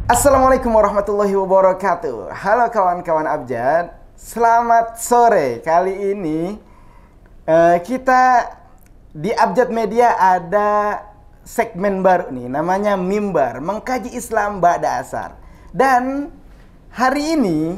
Assalamualaikum warahmatullahi wabarakatuh. Halo kawan-kawan Abjad, selamat sore. Kali ini kita di Abjad Media ada segmen baru nih, namanya Mimbar, mengkaji Islam Ba'da Asar. Dan hari ini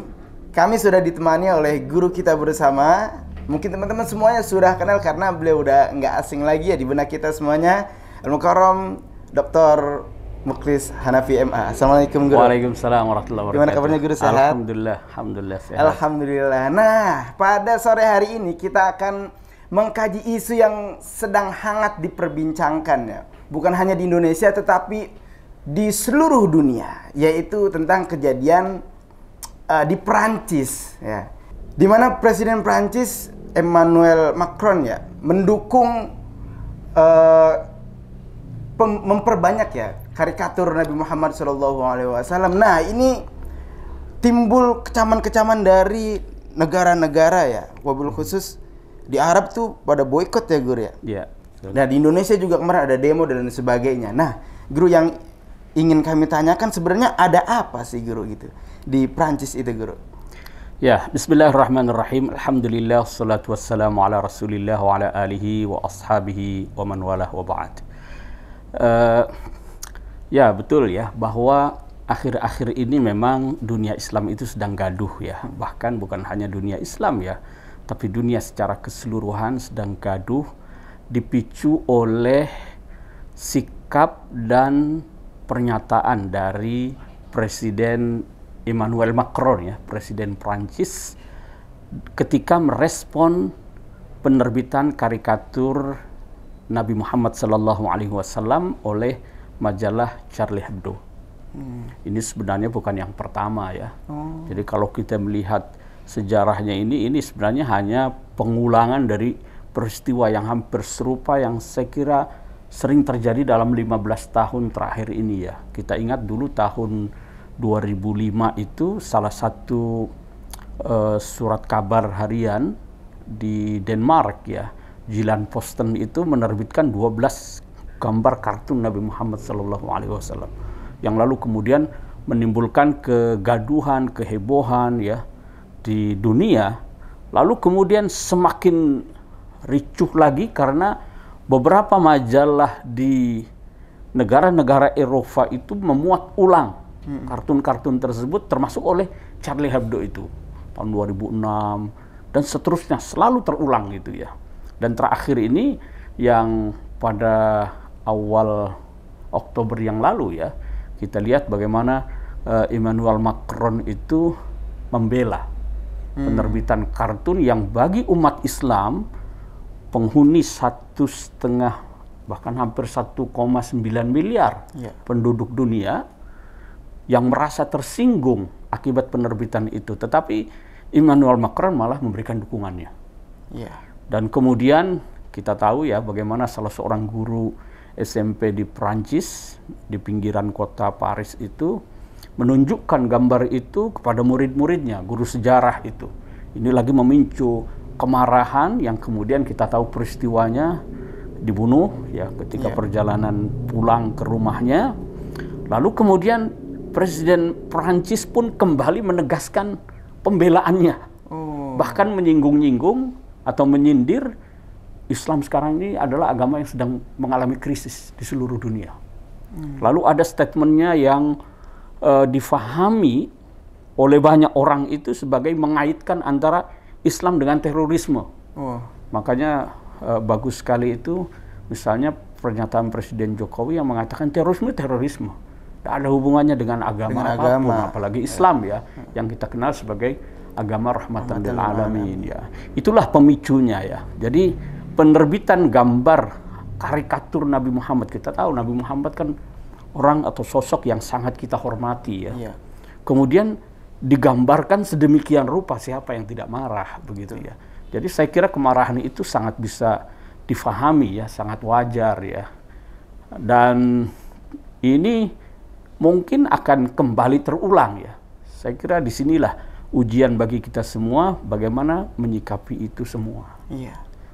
kami sudah ditemani oleh guru kita bersama. Mungkin teman-teman semuanya sudah kenal karena beliau udah nggak asing lagi ya di benak kita semuanya. Al-Mukarram Dr. Mukhlis Hanafi MA. Assalamualaikum guru. Waalaikumsalam warahmatullahi wabarakatuh. Gimana kabarnya guru, sehat? Alhamdulillah sehat. Alhamdulillah. Nah, pada sore hari ini kita akan mengkaji isu yang sedang hangat diperbincangkan ya. Bukan hanya di Indonesia tetapi di seluruh dunia, yaitu tentang kejadian di Perancis ya. Di mana Presiden Perancis Emmanuel Macron ya mendukung memperbanyak ya karikatur Nabi Muhammad SAW. Nah, ini timbul kecaman-kecaman dari negara-negara ya, wabil khusus di Arab tuh pada boikot ya guru ya. Iya. Nah, di Indonesia juga kemarin ada demo dan sebagainya. Nah, guru, yang ingin kami tanyakan sebenarnya ada apa sih guru gitu di Prancis itu guru? Ya, bismillahirrahmanirrahim. Alhamdulillah, salatu wassalamu ala rasulillah wa ala alihi wa ashabihi wa man walah wa ba'd. Ya, betul ya, bahwa akhir-akhir ini memang dunia Islam itu sedang gaduh ya. Bahkan bukan hanya dunia Islam ya, tapi dunia secara keseluruhan sedang gaduh, dipicu oleh sikap dan pernyataan dari Presiden Emmanuel Macron ya, Presiden Prancis, ketika merespon penerbitan karikatur Nabi Muhammad SAW oleh majalah Charlie Hebdo. Ini sebenarnya bukan yang pertama ya. Jadi kalau kita melihat sejarahnya ini sebenarnya hanya pengulangan dari peristiwa yang hampir serupa yang saya kira sering terjadi dalam 15 tahun terakhir ini ya. Kita ingat dulu tahun 2005 itu salah satu surat kabar harian di Denmark ya, Jyllands-Posten itu menerbitkan 12 gambar kartun Nabi Muhammad SAW yang lalu kemudian menimbulkan kegaduhan, kehebohan ya di dunia. Lalu kemudian semakin ricuh lagi karena beberapa majalah di negara-negara Eropa itu memuat ulang kartun-kartun tersebut, termasuk oleh Charlie Hebdo itu tahun 2006 dan seterusnya, selalu terulang gitu ya. Dan terakhir ini yang pada awal Oktober yang lalu ya, kita lihat bagaimana Emmanuel Macron itu membela penerbitan kartun yang bagi umat Islam, penghuni 1,5 bahkan hampir 1,9 miliar penduduk dunia yang merasa tersinggung akibat penerbitan itu, tetapi Emmanuel Macron malah memberikan dukungannya. Dan kemudian kita tahu ya bagaimana salah seorang guru SMP di Prancis di pinggiran kota Paris itu menunjukkan gambar itu kepada murid-muridnya, guru sejarah itu. Ini lagi memicu kemarahan yang kemudian kita tahu peristiwanya, dibunuh ya ketika perjalanan pulang ke rumahnya. Lalu kemudian Presiden Prancis pun kembali menegaskan pembelaannya, bahkan menyinggung-nyinggung atau menyindir Islam sekarang ini adalah agama yang sedang mengalami krisis di seluruh dunia. Lalu ada statementnya yang difahami oleh banyak orang itu sebagai mengaitkan antara Islam dengan terorisme. Makanya bagus sekali itu misalnya pernyataan Presiden Jokowi yang mengatakan terorisme. Tidak ada hubungannya dengan agama apapun, apalagi Islam ya, yang kita kenal sebagai agama rahmatan lil alamin ya. Itulah pemicunya ya. Jadi penerbitan gambar karikatur Nabi Muhammad, kita tahu Nabi Muhammad kan orang atau sosok yang sangat kita hormati ya. Kemudian digambarkan sedemikian rupa, siapa yang tidak marah begitu ya. Jadi saya kira kemarahan itu sangat bisa difahami ya, sangat wajar ya. Dan ini mungkin akan kembali terulang ya. Saya kira disinilah ujian bagi kita semua bagaimana menyikapi itu semua.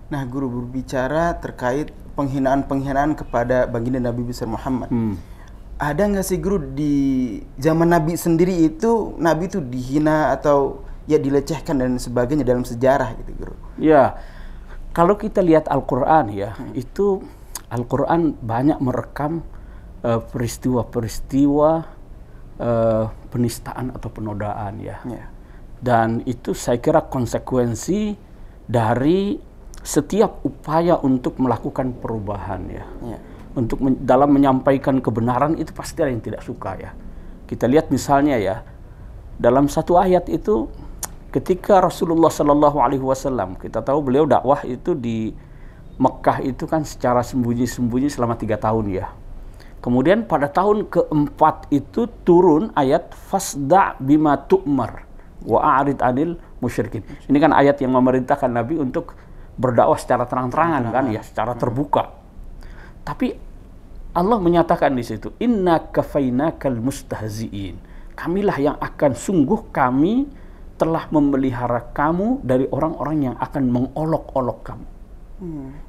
Nah, guru berbicara terkait penghinaan-penghinaan kepada baginda Nabi besar Muhammad. ada nggak sih guru di zaman Nabi sendiri itu Nabi itu dihina atau ya dilecehkan dan sebagainya dalam sejarah gitu guru? Ya, kalau kita lihat Al-Quran ya, itu Al-Quran banyak merekam peristiwa-peristiwa penistaan atau penodaan ya. Dan itu saya kira konsekuensi dari setiap upaya untuk melakukan perubahan ya. Untuk dalam menyampaikan kebenaran itu pasti ada yang tidak suka ya. Kita lihat misalnya ya, dalam satu ayat itu ketika Rasulullah Shallallahu Alaihi Wasallam, kita tahu beliau dakwah itu di Mekah itu kan secara sembunyi-sembunyi selama 3 tahun ya. Kemudian pada tahun keempat itu turun ayat fasda bima tu'mar wa a'rid 'anil musyrikin. Ini kan ayat yang memerintahkan Nabi untuk berdakwah secara terang-terangan kan ya, secara terbuka. Tapi Allah menyatakan di situ, inna kafainakal mustahzi'in. Kamilah yang akan sungguh kami telah memelihara kamu dari orang-orang yang akan mengolok-olok kamu.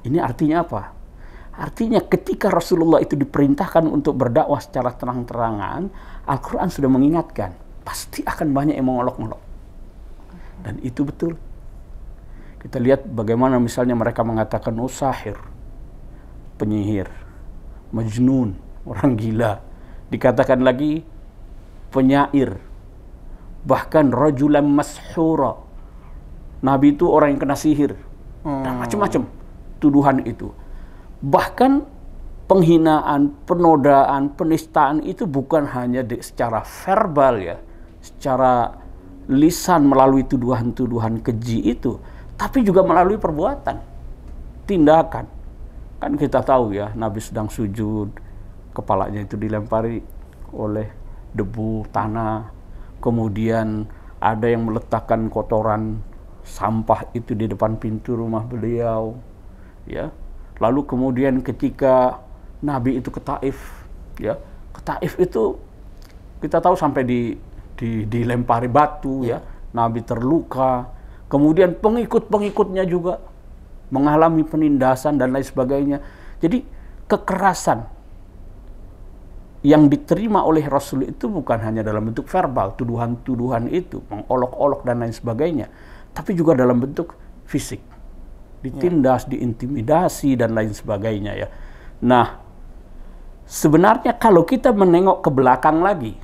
Ini artinya apa? Artinya ketika Rasulullah itu diperintahkan untuk berdakwah secara terang-terangan, Al-Quran sudah mengingatkan, pasti akan banyak yang mengolok-olok. Dan itu betul. Kita lihat bagaimana misalnya mereka mengatakan, oh sahir, penyihir, majnun, orang gila. Dikatakan lagi penyair, bahkan rajulan mashura, Nabi itu orang yang kena sihir, dan macam-macam tuduhan itu. Bahkan penghinaan, penodaan, penistaan itu bukan hanya secara verbal ya, secara lisan melalui tuduhan-tuduhan keji itu, tapi juga melalui perbuatan, tindakan. Kan kita tahu ya, Nabi sedang sujud, kepalanya itu dilempari oleh debu, tanah, kemudian ada yang meletakkan kotoran sampah itu di depan pintu rumah beliau, ya. Lalu kemudian ketika Nabi itu ke Taif, ya, ke Taif itu kita tahu sampai dilempari batu, ya. Nabi terluka, kemudian pengikut-pengikutnya juga mengalami penindasan dan lain sebagainya. Jadi kekerasan yang diterima oleh Rasul itu bukan hanya dalam bentuk verbal, tuduhan-tuduhan itu, mengolok-olok dan lain sebagainya, tapi juga dalam bentuk fisik, ditindas, diintimidasi dan lain sebagainya ya. Nah, sebenarnya kalau kita menengok ke belakang lagi,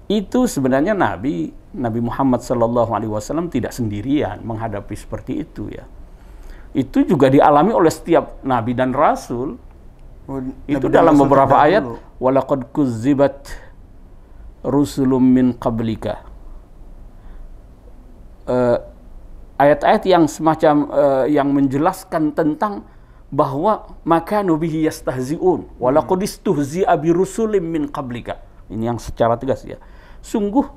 itu sebenarnya Nabi Muhammad SAW tidak sendirian menghadapi seperti itu ya. Itu juga dialami oleh setiap Nabi dan Rasul. Itu dalam beberapa ayat, walaqad kuzzibat rusulun min qablika. Ayat-ayat yang semacam yang menjelaskan tentang bahwa makanu bihi yastahzi'un walaqad istuhzi'a bi rusulin min qablika. Ini yang secara tegas ya. Sungguh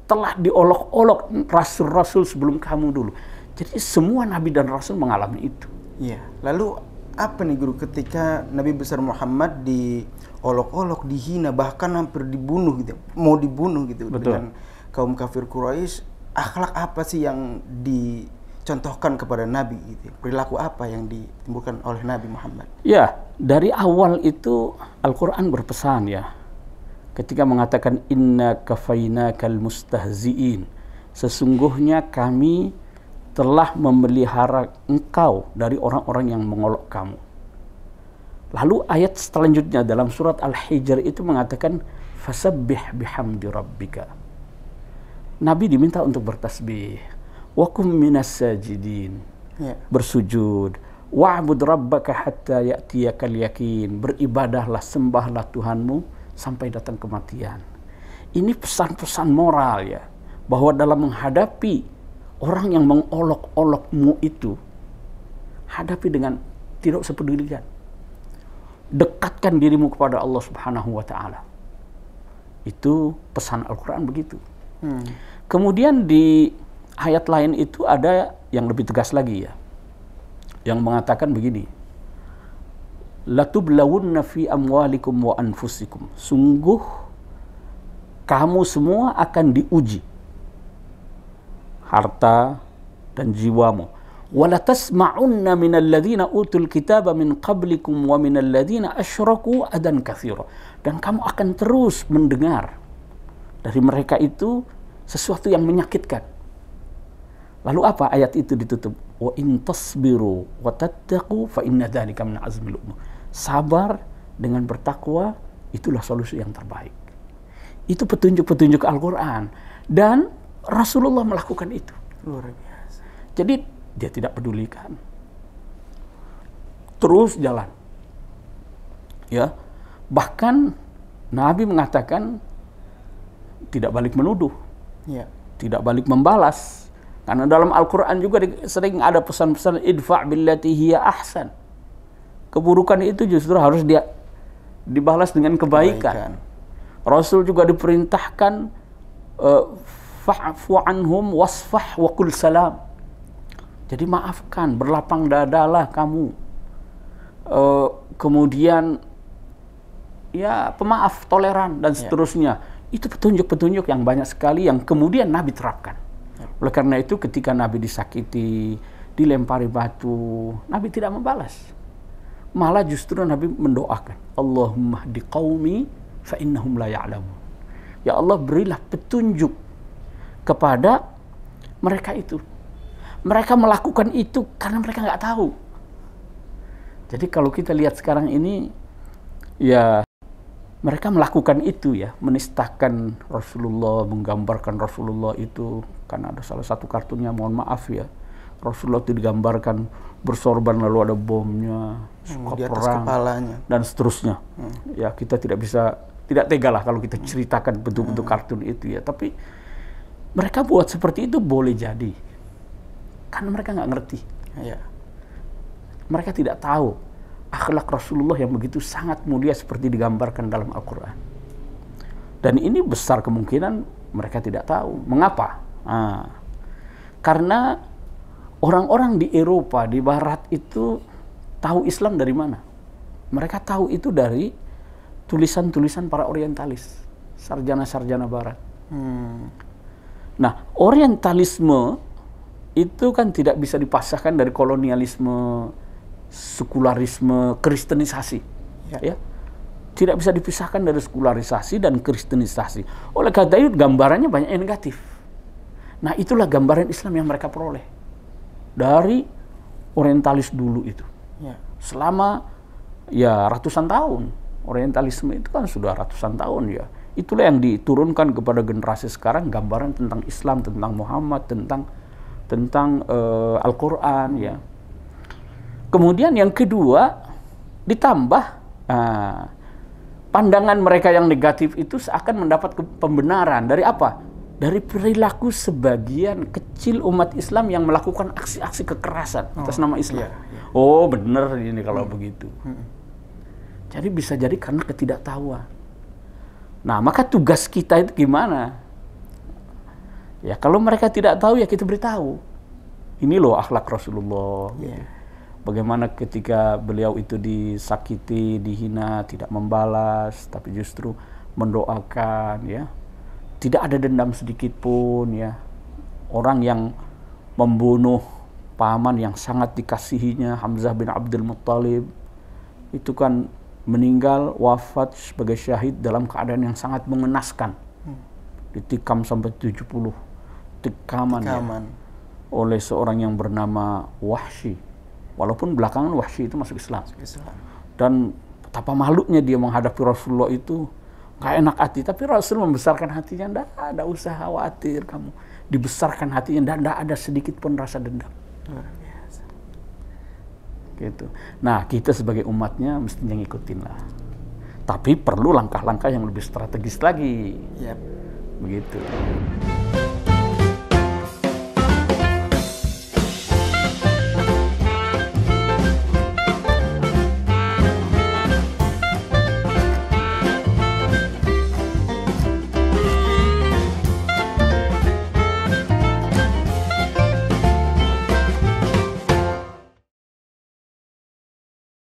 telah diolok-olok rasul-rasul sebelum kamu dulu. Jadi semua nabi dan rasul mengalami itu. Iya. Lalu apa nih guru ketika Nabi besar Muhammad diolok-olok, dihina, bahkan hampir dibunuh gitu, mau dibunuh gitu. Betul. Dengan kaum kafir Quraisy, akhlak apa sih yang dicontohkan kepada Nabi gitu? Perilaku apa yang ditimbulkan oleh Nabi Muhammad? Ya, dari awal itu Al-Quran berpesan ya, ketika mengatakan inna kafainakal mustahzi'in, sesungguhnya kami telah memelihara engkau dari orang-orang yang mengolok kamu. Lalu ayat selanjutnya dalam surat Al-Hijr itu mengatakan fasabbih bihamdi rabbika. Nabi diminta untuk bertasbih, wa kum minas sajidin, bersujud, wa'bud rabbaka hatta ya'tiyakal yakin, beribadahlah, sembahlah Tuhanmu sampai datang kematian. Ini pesan-pesan moral ya, bahwa dalam menghadapi orang yang mengolok-olokmu itu, hadapi dengan tidak usah pedulikan. Dekatkan dirimu kepada Allah Subhanahu wa Ta'ala. Itu pesan Al-Quran begitu. Kemudian di ayat lain itu ada yang lebih tegas lagi ya, yang mengatakan begini, latublawunna fi amwalikum wa anfusikum, sungguh kamu semua akan diuji harta dan jiwamu. wala tasma'unna minal ladzina utul kitaba min qablikum wa minal ladzina asyraku adan katsira. Dan kamu akan terus mendengar dari mereka itu sesuatu yang menyakitkan. Lalu apa ayat itu ditutup? Wa in tasbiru wa tattaqu fa inna dzalika min azmil umur. Sabar dengan bertakwa itulah solusi yang terbaik. Itu petunjuk-petunjuk Al-Qur'an dan Rasulullah melakukan itu. Luar biasa. Jadi dia tidak pedulikan. Terus jalan. Ya. Bahkan Nabi mengatakan tidak balik menuduh. Ya. Tidak balik membalas. Karena dalam Al-Quran juga sering ada pesan-pesan idfa' billati hiya ahsan. Keburukan itu justru harus dia dibalas dengan kebaikan. Rasul juga diperintahkan fa'fu anhum wasfah wa qul salam. Jadi maafkan, berlapang dadalah kamu. Kemudian ya pemaaf, toleran dan seterusnya. Itu petunjuk-petunjuk yang banyak sekali yang kemudian Nabi terapkan. Oleh karena itu ketika Nabi disakiti, dilempari batu, Nabi tidak membalas. Malah justru Nabi mendoakan, Allahumma hdi qaumi fa innahum la ya'lamun. Ya Allah, berilah petunjuk kepada mereka itu. Mereka melakukan itu karena mereka nggak tahu. Jadi kalau kita lihat sekarang ini, ya mereka melakukan itu ya, menistakan Rasulullah, menggambarkan Rasulullah itu, karena ada salah satu kartunnya, mohon maaf ya, Rasulullah itu digambarkan bersorban lalu ada bomnya, suka di atas perang, kepalanya dan seterusnya. Ya kita tidak tega lah kalau kita ceritakan bentuk-bentuk kartun itu ya, tapi mereka buat seperti itu boleh jadi, karena mereka nggak ngerti. ya. Mereka tidak tahu akhlak Rasulullah yang begitu sangat mulia seperti digambarkan dalam Al-Quran. Dan ini besar kemungkinan mereka tidak tahu. Mengapa? Karena orang-orang di Eropa, di Barat itu tahu Islam dari mana? Mereka tahu itu dari tulisan-tulisan para orientalis, sarjana-sarjana Barat. Nah, orientalisme itu kan tidak bisa dipasahkan dari kolonialisme, sekularisme, kristenisasi, ya. Tidak bisa dipisahkan dari sekularisasi dan kristenisasi. Oleh karena itu gambarannya banyak yang negatif. Nah, itulah gambaran Islam yang mereka peroleh dari orientalis dulu itu. Selama ya ratusan tahun, orientalisme itu kan sudah ratusan tahun ya. Itulah yang diturunkan kepada generasi sekarang, gambaran tentang Islam, tentang Muhammad, tentang Al-Quran ya. Kemudian yang kedua, ditambah pandangan mereka yang negatif itu seakan mendapat pembenaran dari apa? Dari perilaku sebagian kecil umat Islam yang melakukan aksi-aksi kekerasan atas nama Islam. Oh, benar ini kalau begitu. Jadi bisa jadi karena ketidaktahuan. Nah, maka tugas kita itu gimana? Ya, kalau mereka tidak tahu ya kita beritahu. Ini loh akhlak Rasulullah. Gitu. Bagaimana ketika beliau itu disakiti, dihina, tidak membalas, tapi justru mendoakan, ya. Tidak ada dendam sedikit pun, ya. Orang yang membunuh paman yang sangat dikasihinya, Hamzah bin Abdul Muttalib, itu kan meninggal, wafat sebagai syahid dalam keadaan yang sangat mengenaskan. Ditikam sampai 70 tikaman. Ya, oleh seorang yang bernama Wahsy. Walaupun belakangan Wahsy itu masuk Islam. Dan betapa malunya dia menghadapi Rasulullah itu, gak enak hati. Tapi Rasul membesarkan hatinya, nggak ada usah khawatir kamu. Dibesarkan hatinya, dan nggak ada sedikit pun rasa dendam. Luar biasa. Gitu. Nah, kita sebagai umatnya mestinya ngikutin lah. Tapi perlu langkah-langkah yang lebih strategis lagi. Begitu.